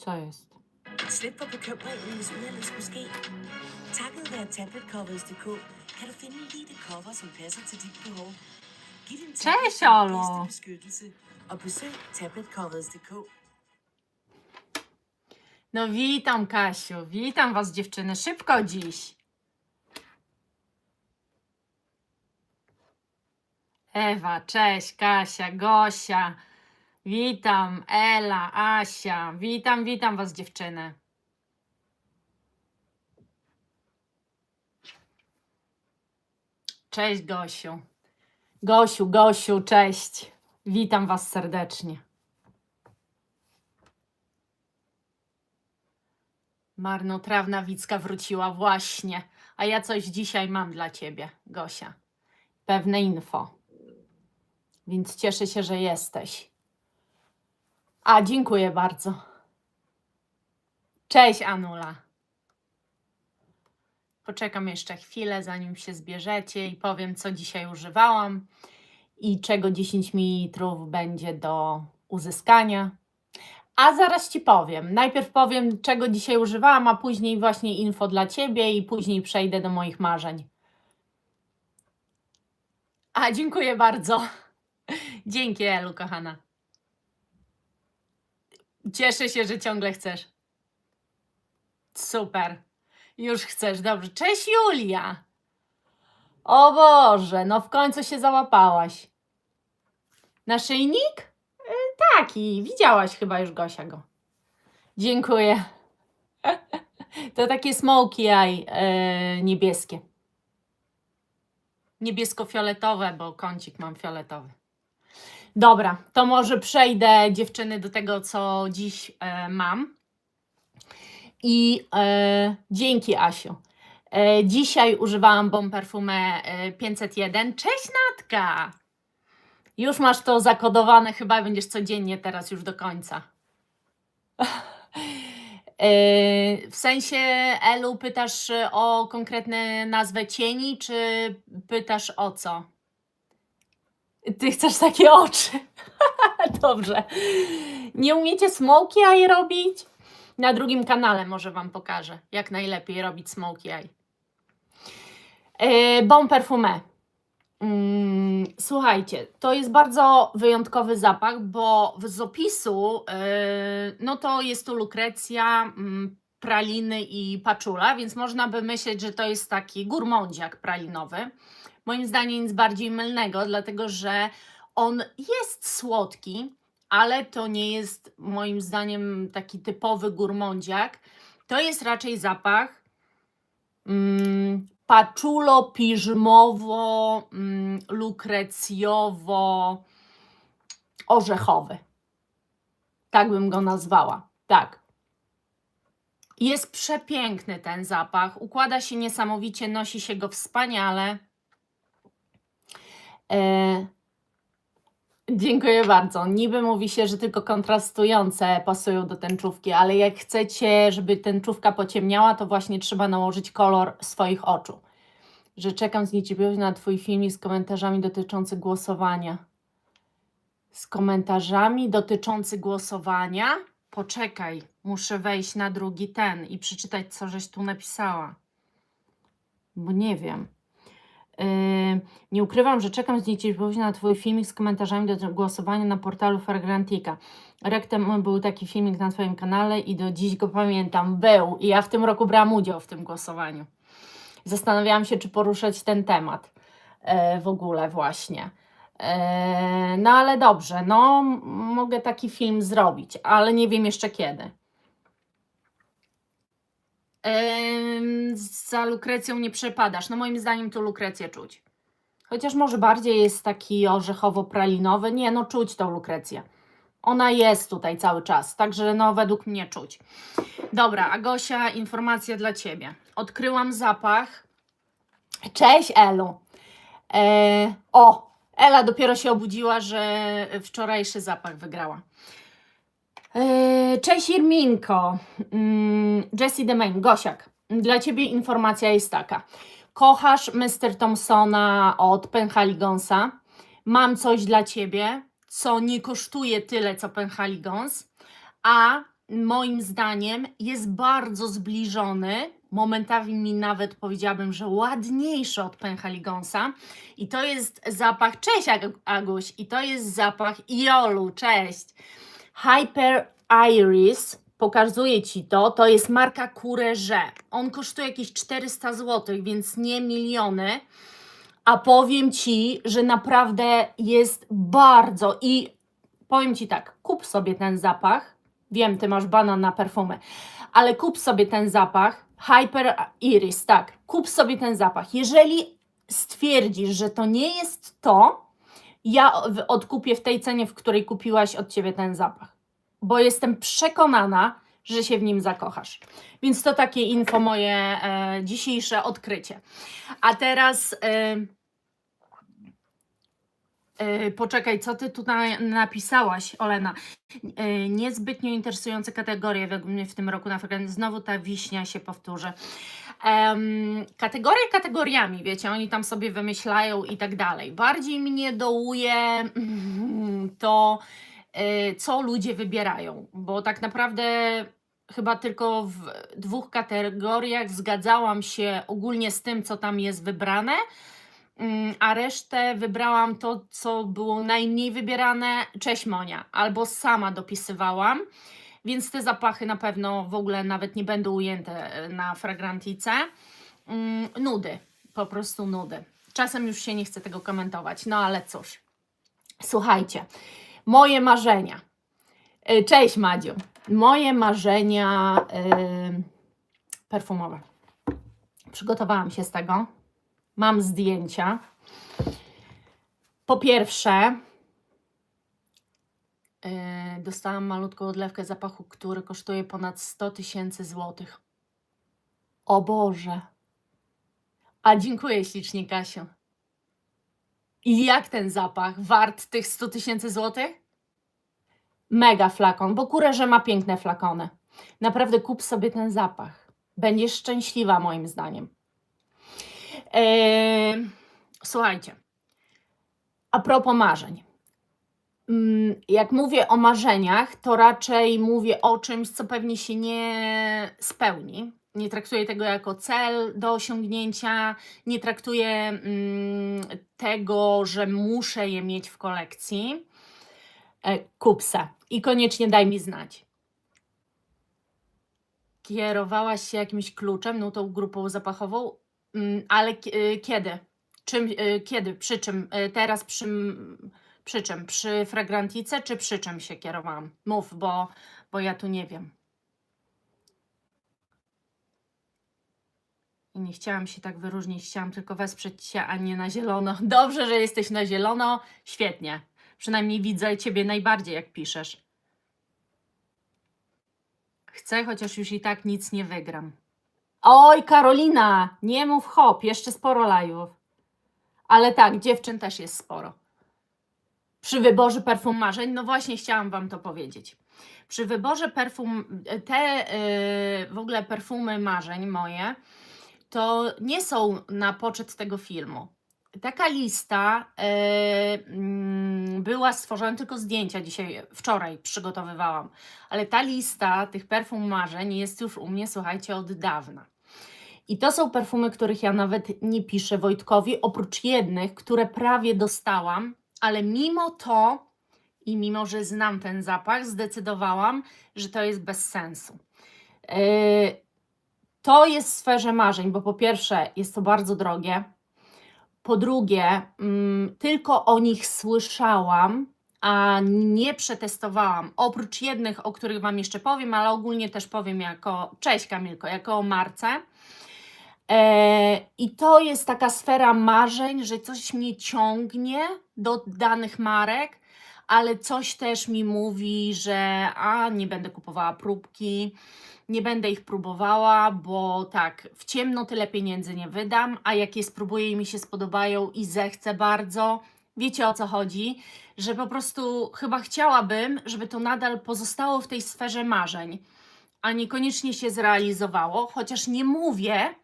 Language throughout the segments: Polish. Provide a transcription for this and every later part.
Co jest? Slip for bekymringen, hvis uheldet skulle ske. Takket være tabletcovers.dk kan du finde lige det cover, som passer til dit behov. Giv din Cześć, tablet Olo. den bedste beskyttelse og besøg tabletcovers.dk. No witam, Kasiu. Witam was, dziewczyny. Szybko dziś. Ewa, cześć, Kasia, Gosia. Witam, Ela, Asia. Witam was, dziewczyny. Cześć, Gosiu. Gosiu, cześć. Witam was serdecznie. Marnotrawna Wicka wróciła właśnie. A ja coś dzisiaj mam dla ciebie, Gosia. Pewne info. Więc cieszę się, że jesteś. A, dziękuję bardzo. Cześć, Anula. Poczekam jeszcze chwilę, zanim się zbierzecie i powiem, co dzisiaj używałam i czego 10 ml będzie do uzyskania. A zaraz ci powiem. Najpierw powiem, czego dzisiaj używałam, a później właśnie info dla ciebie i później przejdę do moich marzeń. A, dziękuję bardzo. Dzięki, Elu, kochana. Cieszę się, że ciągle chcesz. Super. Już chcesz, dobrze. Cześć, Julia. O Boże, no w końcu się załapałaś. Naszyjnik? Taki, widziałaś chyba już, Gosia, go. Dziękuję. To takie smoky eye niebieskie. Niebiesko-fioletowe, bo kącik mam fioletowy. Dobra, to może przejdę, dziewczyny, do tego, co dziś mam. I dzięki, Asiu. Dzisiaj używałam Bon Parfumé 501. Cześć, Natka! Już masz to zakodowane, chyba będziesz codziennie teraz już do końca. W sensie, Elu, pytasz o konkretne nazwę cieni, czy pytasz o co? Ty chcesz takie oczy. Dobrze. Nie umiecie smoky eye robić? Na drugim kanale może wam pokażę, jak najlepiej robić smoky eye. Bon Parfumé. Słuchajcie, to jest bardzo wyjątkowy zapach, bo z opisu no to jest tu lukrecja, praliny i paczula, więc można by myśleć, że to jest taki gurmondziak pralinowy. Moim zdaniem nic bardziej mylnego, dlatego że on jest słodki, ale to nie jest moim zdaniem taki typowy gurmondziak. To jest raczej zapach paczulo-piżmowo, lukrecjowo-orzechowy. Tak bym go nazwała. Tak. Jest przepiękny ten zapach. Układa się niesamowicie, nosi się go wspaniale. Dziękuję bardzo. Niby mówi się, że tylko kontrastujące pasują do tęczówki, ale jak chcecie, żeby tęczówka pociemniała, to właśnie trzeba nałożyć kolor swoich oczu. Że czekam z niecierpliwością na twój filmik z komentarzami dotyczących głosowania. Z komentarzami dotyczących głosowania? Poczekaj, muszę wejść na drugi ten i przeczytać, co żeś tu napisała. Bo nie wiem. Nie ukrywam, że czekam z niecierpliwością na twój filmik z komentarzami do głosowania na portalu Fragrantica. Rok temu był taki filmik na twoim kanale i do dziś go pamiętam. Był i ja w tym roku brałam udział w tym głosowaniu. Zastanawiałam się, czy poruszać ten temat w ogóle właśnie. No ale dobrze, no mogę taki film zrobić, ale nie wiem jeszcze kiedy. Za lukrecją nie przepadasz. No moim zdaniem tu lukrecję czuć. Chociaż może bardziej jest taki orzechowo-pralinowy. Nie, no czuć tą lukrecję. Ona jest tutaj cały czas, także no według mnie czuć. Dobra, Agosia, informacja dla ciebie. Odkryłam zapach. Cześć, Elu. Ela dopiero się obudziła, że wczorajszy zapach wygrała. Cześć, Irminko. Jessie Demain, Gosiak. Dla ciebie informacja jest taka. Kochasz Mr. Thompsona od Penhaligonsa. Mam coś dla ciebie, co nie kosztuje tyle, co Penhaligons, a moim zdaniem jest bardzo zbliżony, momentami nawet powiedziałabym, że ładniejszy od Penhaligonsa i to jest zapach, cześć Aguś, i to jest zapach Iolu, cześć, Hyper Iris, pokazuję Ci to jest marka Courrèges, on kosztuje jakieś 400 zł, więc nie miliony, a powiem Ci, że naprawdę jest bardzo i powiem Ci tak, kup sobie ten zapach, wiem, Ty masz bana na perfumy, ale kup sobie ten zapach, Hyper Iris, tak, kup sobie ten zapach. Jeżeli stwierdzisz, że to nie jest to, ja odkupię w tej cenie, w której kupiłaś od Ciebie ten zapach, bo jestem przekonana, że się w nim zakochasz. Więc to takie info moje dzisiejsze odkrycie. A teraz poczekaj, co Ty tutaj napisałaś, Olena? Niezbytnio interesujące kategorie według mnie w tym roku na Fragrance. Znowu ta wiśnia się powtórzy. Kategorie kategoriami, wiecie, oni tam sobie wymyślają i tak dalej. Bardziej mnie dołuje to, co ludzie wybierają, bo tak naprawdę chyba tylko w 2 kategoriach zgadzałam się ogólnie z tym, co tam jest wybrane, a resztę wybrałam to, co było najmniej wybierane. Cześć Monia, albo sama dopisywałam, więc te zapachy na pewno w ogóle nawet nie będą ujęte na Fragrantice. Nudy, po prostu nudy. Czasem już się nie chce tego komentować, no ale cóż. Słuchajcie, moje marzenia. Cześć Madziu. Moje marzenia perfumowe. Przygotowałam się z tego. Mam zdjęcia. Po pierwsze, dostałam malutką odlewkę zapachu, który kosztuje ponad 100 000 złotych. O Boże! A dziękuję ślicznie, Kasiu. I jak ten zapach? Wart tych 100 000 złotych? Mega flakon, bo Courrèges ma piękne flakony. Naprawdę kup sobie ten zapach. Będziesz szczęśliwa moim zdaniem. Słuchajcie, a propos marzeń. Jak mówię o marzeniach, to raczej mówię o czymś, co pewnie się nie spełni. Nie traktuję tego jako cel do osiągnięcia, nie traktuję tego, że muszę je mieć w kolekcji. Kup se i koniecznie daj mi znać. Kierowałaś się jakimś kluczem, no tą grupą zapachową, ale kiedy? Kiedy? Przy czym? Teraz przy czym? Przy Fragrantice czy przy czym się kierowałam? Mów, bo ja tu nie wiem. I nie chciałam się tak wyróżnić, chciałam tylko wesprzeć Cię, a nie na zielono. Dobrze, że jesteś na zielono, świetnie. Przynajmniej widzę Ciebie najbardziej, jak piszesz. Chcę, chociaż już i tak nic nie wygram. Oj, Karolina, nie mów hop, jeszcze sporo live'ów. Ale tak, dziewczyn też jest sporo. Przy wyborze perfum marzeń, no właśnie chciałam Wam to powiedzieć. Przy wyborze perfum, w ogóle perfumy marzeń moje, to nie są na poczet tego filmu. Taka lista była stworzona, tylko zdjęcia wczoraj przygotowywałam, ale ta lista tych perfum marzeń jest już u mnie, słuchajcie, od dawna. I to są perfumy, których ja nawet nie piszę Wojtkowi, oprócz jednych, które prawie dostałam, ale mimo to i mimo, że znam ten zapach, zdecydowałam, że to jest bez sensu. To jest w sferze marzeń, bo po pierwsze jest to bardzo drogie, po drugie tylko o nich słyszałam, a nie przetestowałam, oprócz jednych, o których Wam jeszcze powiem, ale ogólnie też powiem cześć Kamilko, jako o marce. I to jest taka sfera marzeń, że coś mnie ciągnie do danych marek, ale coś też mi mówi, że nie będę kupowała próbki, nie będę ich próbowała, bo tak, w ciemno tyle pieniędzy nie wydam, a jak je spróbuję i mi się spodobają i zechcę bardzo, wiecie o co chodzi, że po prostu chyba chciałabym, żeby to nadal pozostało w tej sferze marzeń, a niekoniecznie się zrealizowało, chociaż nie mówię,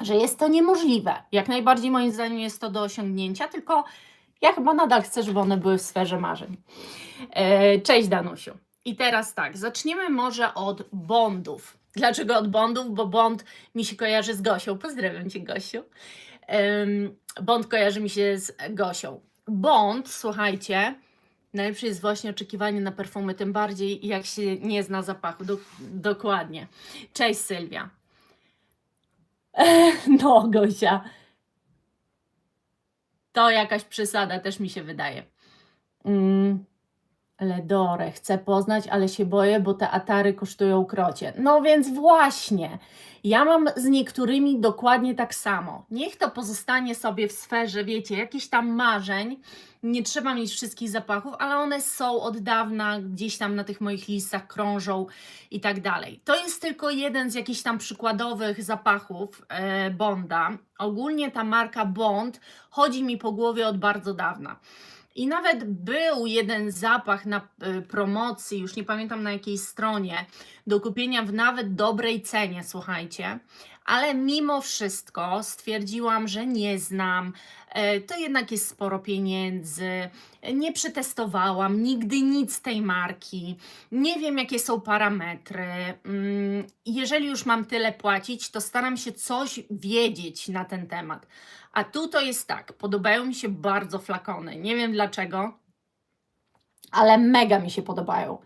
że jest to niemożliwe. Jak najbardziej moim zdaniem jest to do osiągnięcia, tylko ja chyba nadal chcę, żeby one były w sferze marzeń. Cześć Danusiu. I teraz tak, zaczniemy może od bondów. Dlaczego od bondów? Bo bond mi się kojarzy z Gosią. Pozdrawiam Cię, Gosiu. Bond kojarzy mi się z Gosią. Bond, słuchajcie, najlepsze jest właśnie oczekiwanie na perfumy, tym bardziej jak się nie zna zapachu. Dokładnie. Cześć, Sylwia. No, Gosia. To jakaś przesada, też mi się wydaje. Ledore, chcę poznać, ale się boję, bo te atary kosztują krocie. No więc właśnie, ja mam z niektórymi dokładnie tak samo. Niech to pozostanie sobie w sferze, wiecie, jakichś tam marzeń. Nie trzeba mieć wszystkich zapachów, ale one są od dawna, gdzieś tam na tych moich listach krążą i tak dalej. To jest tylko jeden z jakichś tam przykładowych zapachów Bonda. Ogólnie ta marka Bond chodzi mi po głowie od bardzo dawna. I nawet był jeden zapach na promocji, już nie pamiętam na jakiej stronie, do kupienia w nawet dobrej cenie, słuchajcie. Ale mimo wszystko stwierdziłam, że nie znam. To jednak jest sporo pieniędzy. Nie przetestowałam nigdy nic tej marki. Nie wiem, jakie są parametry. Jeżeli już mam tyle płacić, to staram się coś wiedzieć na ten temat. A tu to jest tak, podobają mi się bardzo flakony. Nie wiem dlaczego, ale mega mi się podobają.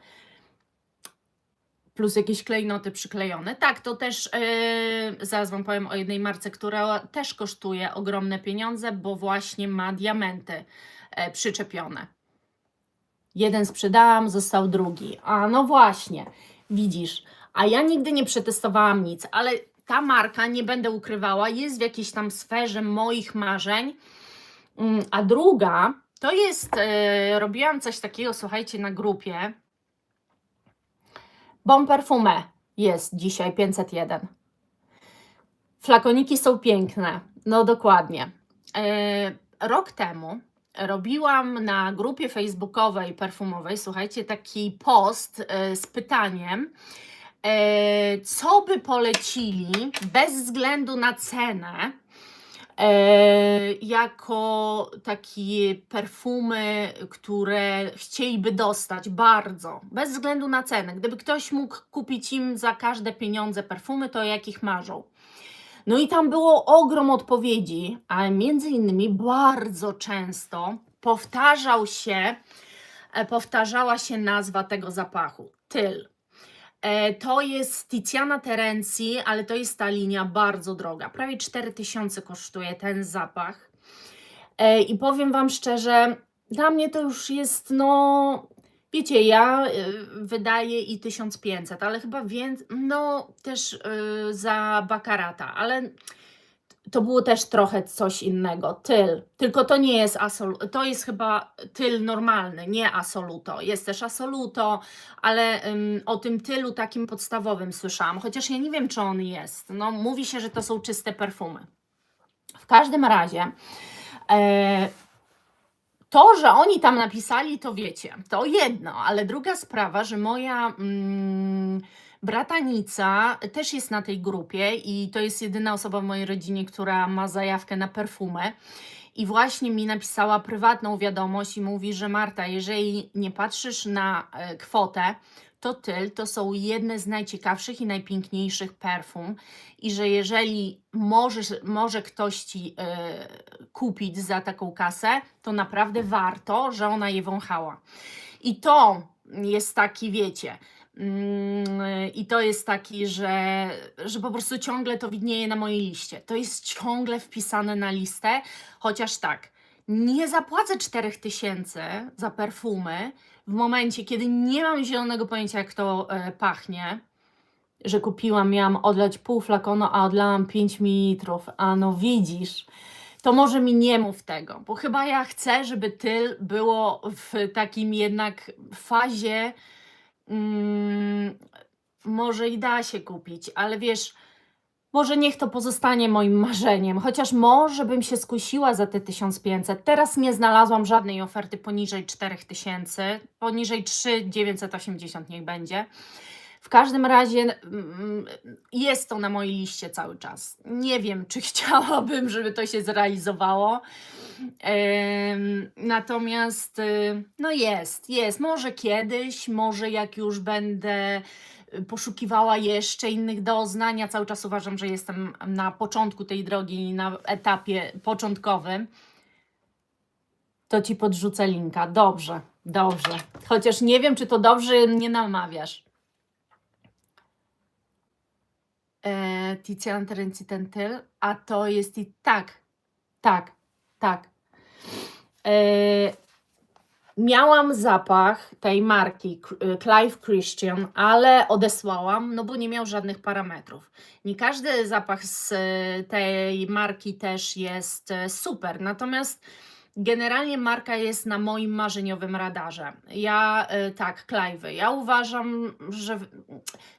Plus jakieś klejnoty przyklejone. Tak, to też zaraz Wam powiem o jednej marce, która też kosztuje ogromne pieniądze, bo właśnie ma diamenty przyczepione. Jeden sprzedałam, został drugi. A no właśnie, widzisz. A ja nigdy nie przetestowałam nic, ale ta marka, nie będę ukrywała, jest w jakiejś tam sferze moich marzeń. A druga, to jest, robiłam coś takiego, słuchajcie, na grupie. Bon Parfumé jest dzisiaj 501. Flakoniki są piękne, no dokładnie. Rok temu robiłam na grupie facebookowej, perfumowej, słuchajcie, taki post z pytaniem, co by polecili bez względu na cenę, jako takie perfumy, które chcieliby dostać bardzo, bez względu na cenę. Gdyby ktoś mógł kupić im za każde pieniądze perfumy, to jakich marzą. No i tam było ogrom odpowiedzi, ale między innymi bardzo często powtarzała się nazwa tego zapachu. Tyl. To jest Tiziana Terenzi, ale to jest ta linia bardzo droga. Prawie 4000 kosztuje ten zapach. I powiem Wam szczerze, dla mnie to już jest, no, wiecie, ja wydaję i 1500, ale chyba więcej, no też za Baccarata, ale to było też trochę coś innego. Tyl. Tylko to nie jest Assoluto. To jest chyba tyl normalny, nie Assoluto. Jest też Assoluto, ale o tym tylu takim podstawowym słyszałam. Chociaż ja nie wiem, czy on jest. No, mówi się, że to są czyste perfumy. W każdym razie to, że oni tam napisali, to wiecie, to jedno, ale druga sprawa, że moja bratanica też jest na tej grupie i to jest jedyna osoba w mojej rodzinie, która ma zajawkę na perfumę. I właśnie mi napisała prywatną wiadomość i mówi, że Marta, jeżeli nie patrzysz na kwotę, to tyl to są jedne z najciekawszych i najpiękniejszych perfum i że jeżeli może ktoś Ci kupić za taką kasę, to naprawdę warto, że ona je wąchała. I to jest taki, wiecie, i to jest taki, że po prostu ciągle to widnieje na mojej liście. To jest ciągle wpisane na listę, chociaż tak, nie zapłacę 4000 za perfumy w momencie, kiedy nie mam zielonego pojęcia, jak to pachnie, że kupiłam, miałam odlać pół flakonu, a odlałam 5 ml. A no widzisz, to może mi nie mów tego, bo chyba ja chcę, żeby tyl było w takim jednak fazie, może i da się kupić, ale wiesz, może niech to pozostanie moim marzeniem, chociaż może bym się skusiła za te 1500. Teraz nie znalazłam żadnej oferty poniżej 4000, poniżej 3980 niech będzie. W każdym razie jest to na mojej liście cały czas. Nie wiem, czy chciałabym, żeby to się zrealizowało. Natomiast no jest. Może kiedyś, może jak już będę poszukiwała jeszcze innych doznań. Ja cały czas uważam, że jestem na początku tej drogi, na etapie początkowym. To ci podrzucę linka. Dobrze. Chociaż nie wiem, czy to dobrze mnie namawiasz. Tiziana Terenzi Tentyl, a to jest i tak. Miałam zapach tej marki Clive Christian, ale odesłałam, no bo nie miał żadnych parametrów. Nie każdy zapach z tej marki też jest super, natomiast generalnie marka jest na moim marzeniowym radarze. Clive'y. Ja uważam, że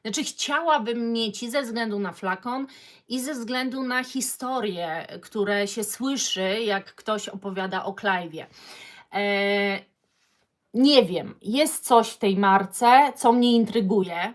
znaczy chciałabym mieć i ze względu na flakon, i ze względu na historie, które się słyszy, jak ktoś opowiada o Clive'ie. Nie wiem, jest coś w tej marce, co mnie intryguje.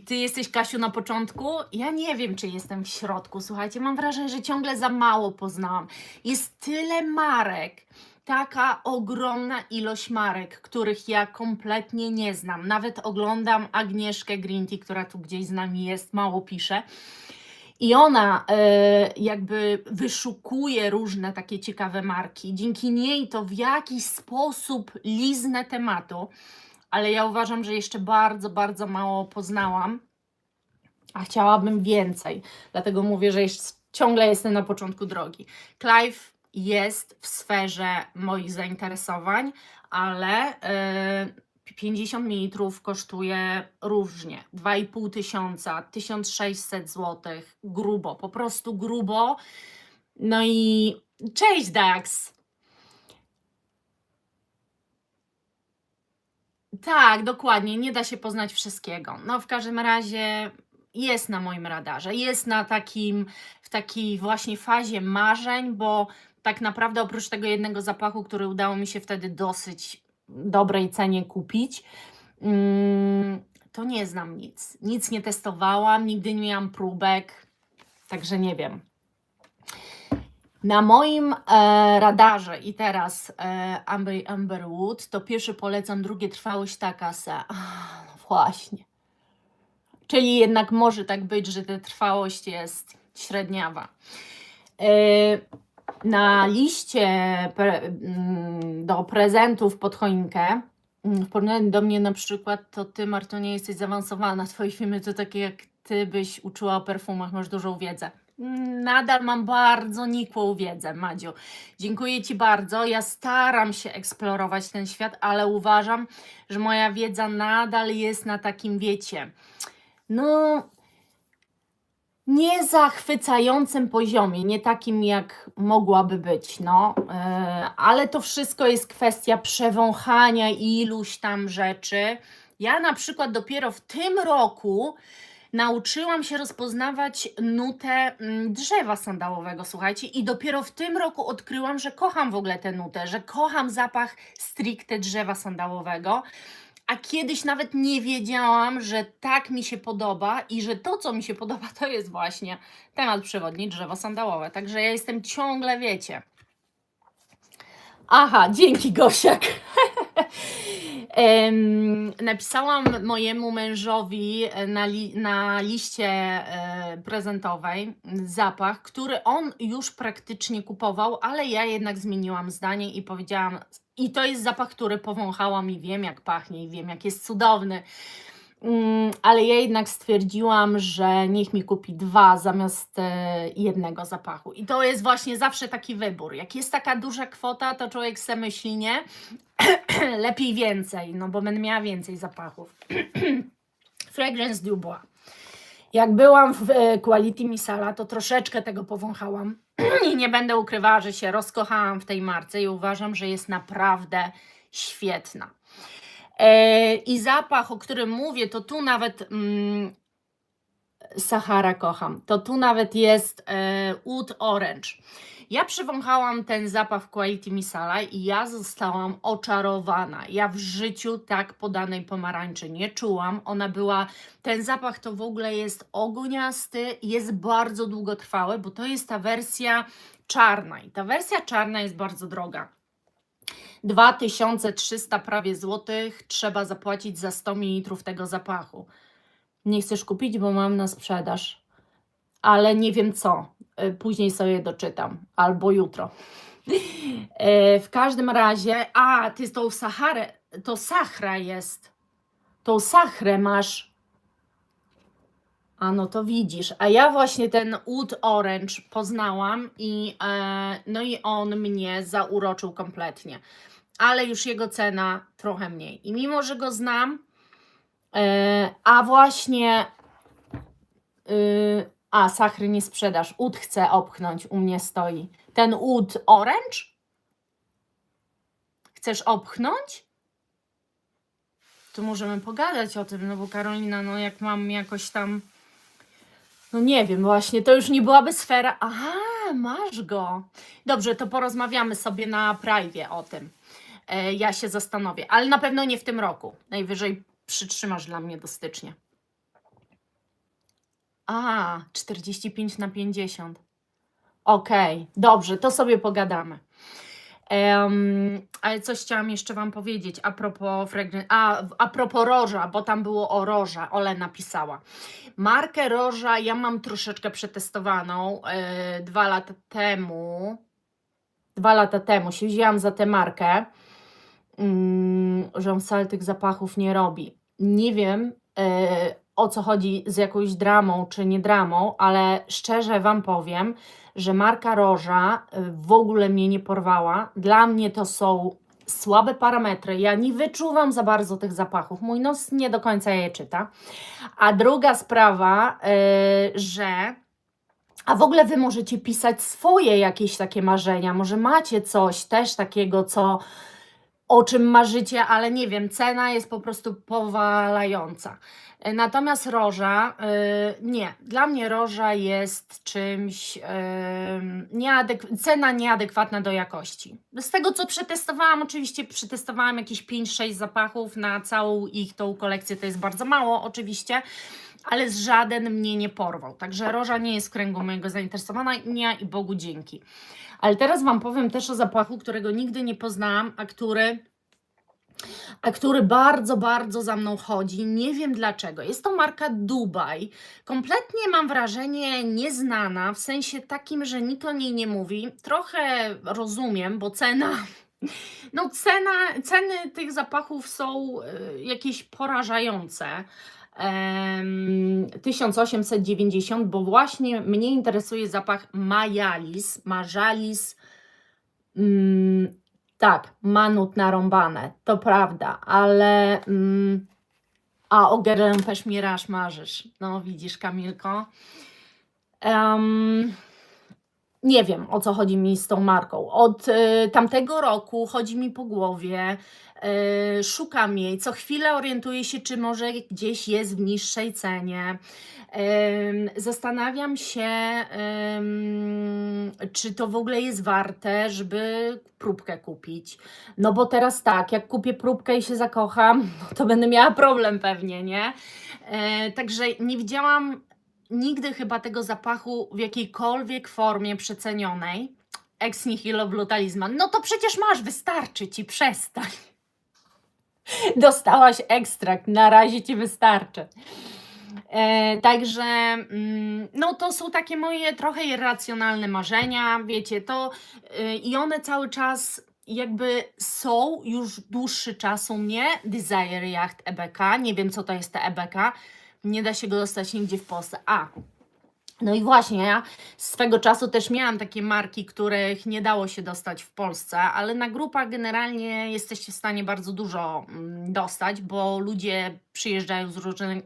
Ty jesteś, Kasiu, na początku? Ja nie wiem, czy jestem w środku. Słuchajcie, mam wrażenie, że ciągle za mało poznałam. Jest tyle marek, taka ogromna ilość marek, których ja kompletnie nie znam. Nawet oglądam Agnieszkę Greenty, która tu gdzieś z nami jest, mało pisze. I ona jakby wyszukuje różne takie ciekawe marki. Dzięki niej to w jakiś sposób liznę tematu, ale ja uważam, że jeszcze bardzo mało poznałam, a chciałabym więcej. Dlatego mówię, że ciągle jestem na początku drogi. Clive jest w sferze moich zainteresowań, ale 50 ml kosztuje różnie. 2500, 1600 zł. Grubo, po prostu grubo. No i cześć, Dax! Tak, dokładnie, nie da się poznać wszystkiego. No w każdym razie jest na moim radarze, jest w takiej właśnie fazie marzeń, bo tak naprawdę oprócz tego jednego zapachu, który udało mi się wtedy dosyć dobrej cenie kupić, to nie znam nic. Nic nie testowałam, nigdy nie miałam próbek, także nie wiem. Na moim radarze i teraz Amberwood, to pierwszy polecam, drugie trwałość taka no właśnie. Czyli jednak może tak być, że ta trwałość jest średniawa. Na liście do prezentów pod choinkę, w porównaniu do mnie na przykład, to ty, Marto, nie jesteś zaawansowana. Twoje filmy to takie, jak ty byś uczyła o perfumach, masz dużą wiedzę. Nadal mam bardzo nikłą wiedzę, Madziu. Dziękuję ci bardzo. Ja staram się eksplorować ten świat, ale uważam, że moja wiedza nadal jest na takim, wiecie, no niezachwycającym poziomie, nie takim jak mogłaby być, ale to wszystko jest kwestia przewąchania iluś tam rzeczy. Ja na przykład dopiero w tym roku nauczyłam się rozpoznawać nutę drzewa sandałowego, słuchajcie, i dopiero w tym roku odkryłam, że kocham w ogóle tę nutę, że kocham zapach stricte drzewa sandałowego, a kiedyś nawet nie wiedziałam, że tak mi się podoba i że to, co mi się podoba, to jest właśnie temat przewodni drzewo sandałowe. Także ja jestem ciągle, wiecie. Aha, dzięki, Gosiak. Napisałam mojemu mężowi na liście prezentowej zapach, który on już praktycznie kupował, ale ja jednak zmieniłam zdanie i powiedziałam, i to jest zapach, który powąchałam i wiem, jak pachnie, i wiem, jak jest cudowny. Ale ja jednak stwierdziłam, że niech mi kupi 2 zamiast jednego zapachu. I to jest właśnie zawsze taki wybór. Jak jest taka duża kwota, to człowiek se myśli, nie? Lepiej więcej, no bo będę miała więcej zapachów. Fragrance Dubois. Jak byłam w Quality Misala, to troszeczkę tego powąchałam i nie będę ukrywała, że się rozkochałam w tej marce i uważam, że jest naprawdę świetna. I zapach, o którym mówię, to tu nawet Sahara kocham. To tu nawet jest Oud Orange. Ja przywąchałam ten zapach Quality Misala i ja zostałam oczarowana. Ja w życiu tak podanej pomarańczy nie czułam. Ten zapach to w ogóle jest ogoniasty, jest bardzo długotrwały, bo to jest ta wersja czarna i ta wersja czarna jest bardzo droga. 2300 prawie złotych trzeba zapłacić za 100 ml tego zapachu. Nie chcesz kupić, bo mam na sprzedaż, ale nie wiem co. Później sobie doczytam, albo jutro. W każdym razie, ty tą Saharę, to Sahra jest. Tą Sahrę masz. No to widzisz. A ja właśnie ten Oud Orange poznałam no i on mnie zauroczył kompletnie. Ale już jego cena trochę mniej. I mimo, że go znam, a właśnie Sahry nie sprzedaż. Oud chcę opchnąć, u mnie stoi. Ten Oud Orange? Chcesz opchnąć? To możemy pogadać o tym, no bo Karolina, no jak mam jakoś tam, no nie wiem, właśnie, to już nie byłaby sfera. Aha, masz go. Dobrze, to porozmawiamy sobie na privie o tym. Ja się zastanowię, ale na pewno nie w tym roku. Najwyżej przytrzymasz dla mnie do stycznia. 45/50. Okej, dobrze, to sobie pogadamy. Ale coś chciałam jeszcze Wam powiedzieć a propos a propos Roża, bo tam było o Roża, Ole napisała. Markę Roża ja mam troszeczkę przetestowaną 2 lata temu. 2 lata temu się wzięłam za tę markę, że on wcale tych zapachów nie robi. Nie wiem, o co chodzi z jakąś dramą czy nie dramą, ale szczerze Wam powiem, że marka Roża w ogóle mnie nie porwała. Dla mnie to są słabe parametry. Ja nie wyczuwam za bardzo tych zapachów. Mój nos nie do końca je czyta. A druga sprawa, a w ogóle Wy możecie pisać swoje jakieś takie marzenia. Może macie coś też takiego, o czym marzycie, ale nie wiem, cena jest po prostu powalająca. Natomiast Roża, nie, dla mnie Roża jest czymś, cena nieadekwatna do jakości. Z tego, co przetestowałam, oczywiście przetestowałam jakieś 5-6 zapachów na całą ich tą kolekcję, to jest bardzo mało oczywiście, ale żaden mnie nie porwał. Także Roża nie jest w kręgu mojego zainteresowania i Bogu dzięki. Ale teraz Wam powiem też o zapachu, którego nigdy nie poznałam, a który bardzo, bardzo za mną chodzi. Nie wiem dlaczego. Jest to marka Dubaj. Kompletnie mam wrażenie nieznana, w sensie takim, że nikt o niej nie mówi. Trochę rozumiem, bo ceny tych zapachów są jakieś porażające. 1890, bo właśnie mnie interesuje zapach Majalis. Tak, manut narąbane, to prawda, ale o Guerlain Mirage marzysz. No widzisz, Kamilko. Nie wiem, o co chodzi mi z tą marką. Od tamtego roku chodzi mi po głowie, szukam jej, co chwilę orientuję się, czy może gdzieś jest w niższej cenie. Zastanawiam się, czy to w ogóle jest warte, żeby próbkę kupić. No bo teraz tak, jak kupię próbkę i się zakocham, no to będę miała problem pewnie, nie? Także nie widziałam nigdy chyba tego zapachu w jakiejkolwiek formie przecenionej. Ex nihilo brutalizman. No to przecież masz, wystarczy Ci, przestań. Dostałaś ekstrakt, na razie Ci wystarczy. Także no to są takie moje trochę irracjonalne marzenia, wiecie, i one cały czas jakby są już dłuższy czas u mnie. Desire Yacht EBK, nie wiem co to jest ta EBK, nie da się go dostać nigdzie w Polsce. No i właśnie, ja swego czasu też miałam takie marki, których nie dało się dostać w Polsce, ale na grupach generalnie jesteście w stanie bardzo dużo dostać, bo ludzie przyjeżdżają z różnych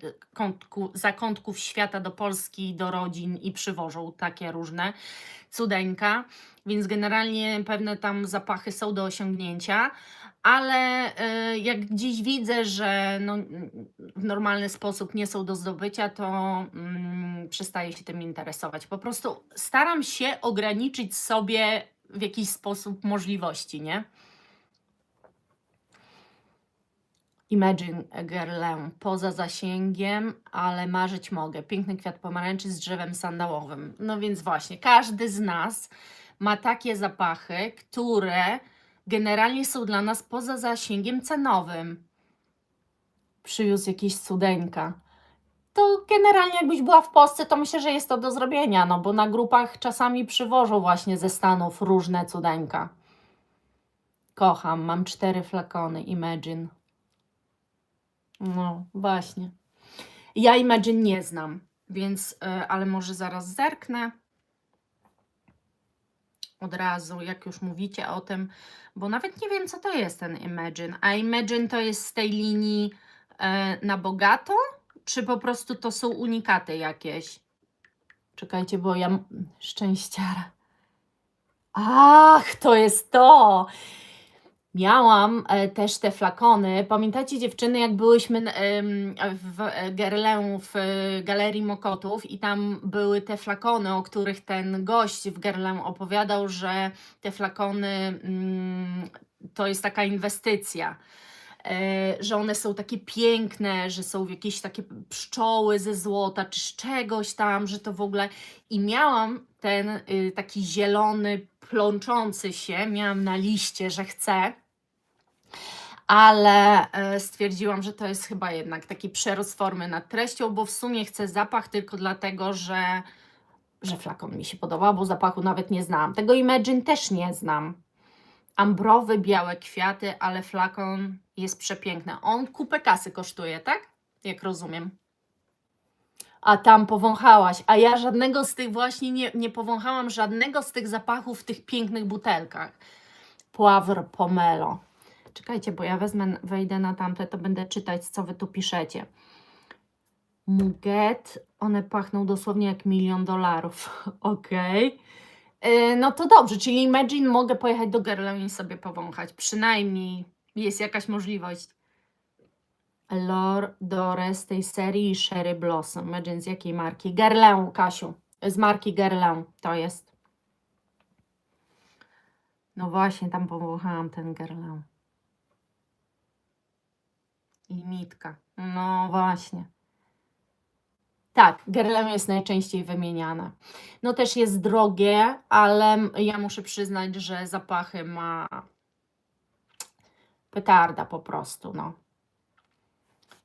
zakątków świata do Polski, do rodzin i przywożą takie różne cudeńka, więc generalnie pewne tam zapachy są do osiągnięcia, ale jak gdzieś widzę, że w normalny sposób nie są do zdobycia, przestaję się tym interesować. Po prostu staram się ograniczyć sobie w jakiś sposób możliwości, nie? Imagine Girlę poza zasięgiem, ale marzyć mogę. Piękny kwiat pomarańczy z drzewem sandałowym. No więc właśnie, każdy z nas ma takie zapachy, które generalnie są dla nas poza zasięgiem cenowym. Przywiózł jakieś cudeńka. To generalnie jakbyś była w Polsce, to myślę, że jest to do zrobienia, no bo na grupach czasami przywożą właśnie ze Stanów różne cudeńka. Kocham, mam 4 flakony Imagine. No właśnie. Ja Imagine nie znam, więc, ale może zaraz zerknę od razu, jak już mówicie o tym, bo nawet nie wiem, co to jest ten Imagine. A Imagine to jest z tej linii na bogato, czy po prostu to są unikaty jakieś? Czekajcie, bo ja szczęściara. Ach, to jest to! Miałam też te flakony. Pamiętacie, dziewczyny, jak byłyśmy w Guerlain w Galerii Mokotów i tam były te flakony, o których ten gość w Guerlain opowiadał, że te flakony to jest taka inwestycja. Że one są takie piękne, że są jakieś takie pszczoły ze złota, czy z czegoś tam, że to w ogóle. I miałam ten taki zielony, plączący się, miałam na liście, że chcę, ale stwierdziłam, że to jest chyba jednak taki przerost formy nad treścią, bo w sumie chcę zapach tylko dlatego, że flakon mi się podoba, bo zapachu nawet nie znałam. Tego Imagine też nie znam. Ambrowy, białe kwiaty, ale flakon jest przepiękny. On kupę kasy kosztuje, tak? Jak rozumiem. A tam powąchałaś, a ja żadnego z tych właśnie nie powąchałam, żadnego z tych zapachów w tych pięknych butelkach. Poivre pomelo. Czekajcie, bo ja wejdę na tamte, to będę czytać, co wy tu piszecie. Muguet, one pachną dosłownie jak $1 000 000. Okej. No to dobrze, czyli Imagine mogę pojechać do Guerlain i sobie powąchać. Przynajmniej jest jakaś możliwość. L'Or Dore z tej serii i Cherry Blossom. Imagine z jakiej marki? Guerlain, Kasiu. Z marki Guerlain to jest. No właśnie, tam powąchałam ten Guerlain. Limitka. No właśnie. Tak, Guerlain jest najczęściej wymieniane. No też jest drogie, ale ja muszę przyznać, że zapachy ma petarda po prostu, no.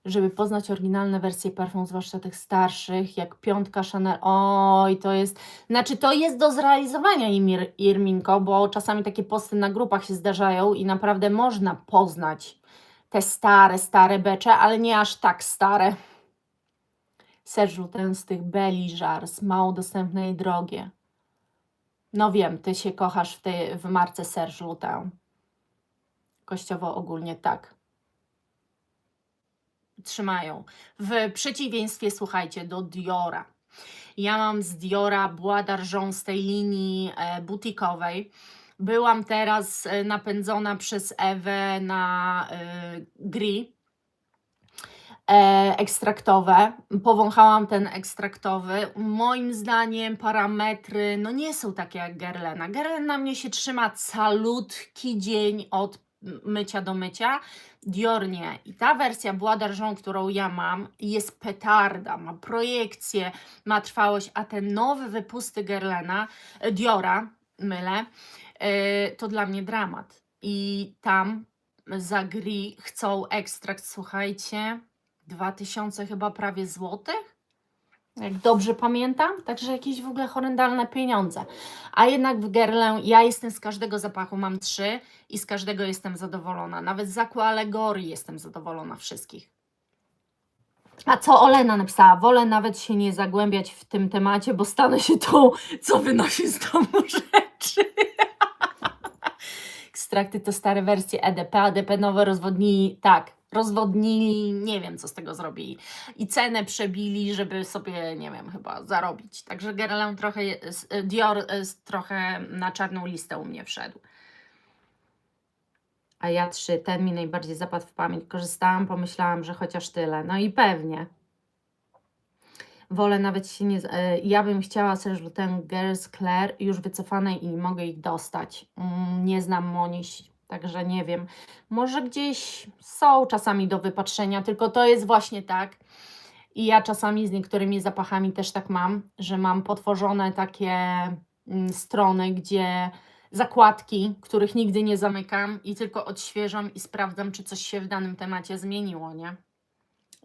Żeby poznać oryginalne wersje perfum, zwłaszcza tych starszych, jak 5 Chanel. Oj, to jest, znaczy to jest do zrealizowania, Irminko, bo czasami takie posty na grupach się zdarzają i naprawdę można poznać te stare becze, ale nie aż tak stare. Serge ten z tych Belly Jars, mało dostępne i drogie. No wiem, ty się kochasz w marce Serge Lutens. Kościowo ogólnie tak. Trzymają. W przeciwieństwie, słuchajcie, do Diora. Ja mam z Diora Bois d'Argent z tej linii butikowej. Byłam teraz napędzona przez Ewę na gris ekstraktowe. Powąchałam ten ekstraktowy. Moim zdaniem parametry no nie są takie jak Guerlaina. Guerlain na mnie się trzyma calutki dzień od mycia do mycia. Dior nie. I ta wersja Bois d'Argent, którą ja mam, jest petarda, ma projekcję, ma trwałość, a te nowe wypusty Diora, mylę, to dla mnie dramat. I tam za gris chcą ekstrakt, słuchajcie, 2000 chyba prawie złotych, jak dobrze pamiętam, także jakieś w ogóle horrendalne pieniądze. A jednak w Guerlain ja jestem z każdego zapachu, mam 3 i z każdego jestem zadowolona. Nawet z Aqua Allegorii jestem zadowolona wszystkich. A co Olena napisała? Wolę nawet się nie zagłębiać w tym temacie, bo stanę się tą, co wynosi z domu rzeczy. Ekstrakty to stare wersje EDP, ADP nowe rozwodnili, tak, rozwodnili, nie wiem co z tego zrobili. I cenę przebili, żeby sobie, nie wiem, chyba zarobić. Także Guerlain trochę, Dior trochę na czarną listę u mnie wszedł. A ja 3, ten mi najbardziej zapadł w pamięć. Korzystałam, pomyślałam, że chociaż tyle. No i pewnie. Wolę nawet się nie. Ja bym chciała też ten Girls Claire już wycofane i nie mogę ich dostać. Nie znam Moniś, także nie wiem. Może gdzieś są czasami do wypatrzenia, tylko to jest właśnie tak. I ja czasami z niektórymi zapachami też tak mam, że mam potworzone takie strony, gdzie zakładki, których nigdy nie zamykam i tylko odświeżam i sprawdzam, czy coś się w danym temacie zmieniło, nie?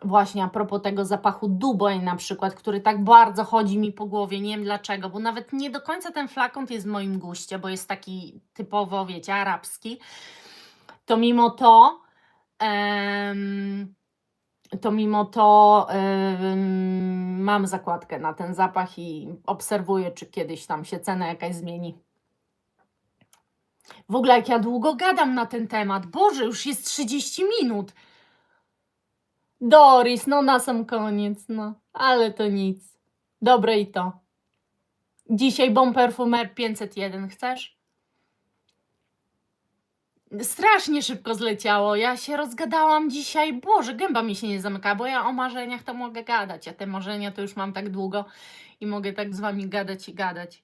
Właśnie a propos tego zapachu Dubai na przykład, który tak bardzo chodzi mi po głowie, nie wiem dlaczego, bo nawet nie do końca ten flakon jest w moim guście, bo jest taki typowo, wiecie, arabski. To mimo to, em, mam zakładkę na ten zapach i obserwuję, czy kiedyś tam się cena jakaś zmieni. W ogóle jak ja długo gadam na ten temat, Boże, już jest 30 minut. Doris, no na sam koniec, no, ale to nic. Dobre i to. Dzisiaj Bon Perfumer 501, chcesz? Strasznie szybko zleciało. Ja się rozgadałam dzisiaj. Boże, gęba mi się nie zamyka, bo ja o marzeniach to mogę gadać, a te marzenia to już mam tak długo i mogę tak z wami gadać i gadać.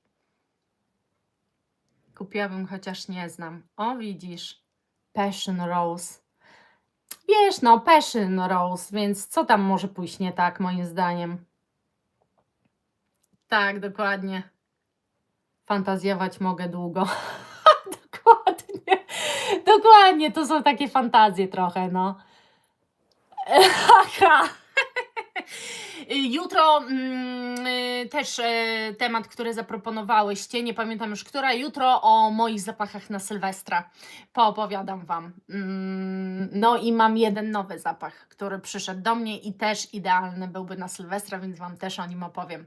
Kupiłabym, chociaż nie znam. O, widzisz. Passion Rose. Wiesz, no, Passion Rose, więc co tam może pójść nie tak, moim zdaniem? Tak, dokładnie. Fantazjować mogę długo. Dokładnie. Dokładnie, to są takie fantazje trochę, no. Aha. Jutro też temat, który zaproponowałyście, nie pamiętam już która, jutro o moich zapachach na Sylwestra poopowiadam Wam. No i mam jeden nowy zapach, który przyszedł do mnie i też idealny byłby na Sylwestra, więc Wam też o nim opowiem.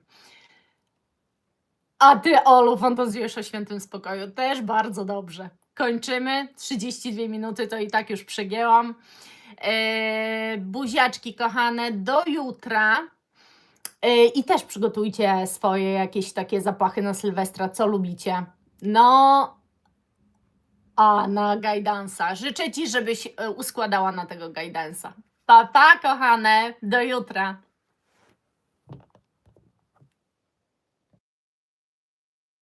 A Ty, Olu, fantazjujesz o świętym spokoju. Też bardzo dobrze. Kończymy. 32 minuty to i tak już przegięłam. Buziaczki kochane, do jutra. I też przygotujcie swoje jakieś takie zapachy na Sylwestra, co lubicie. No, a na gajdansa. Życzę Ci, żebyś uskładała na tego gajdansa. Pa, pa, kochane, do jutra.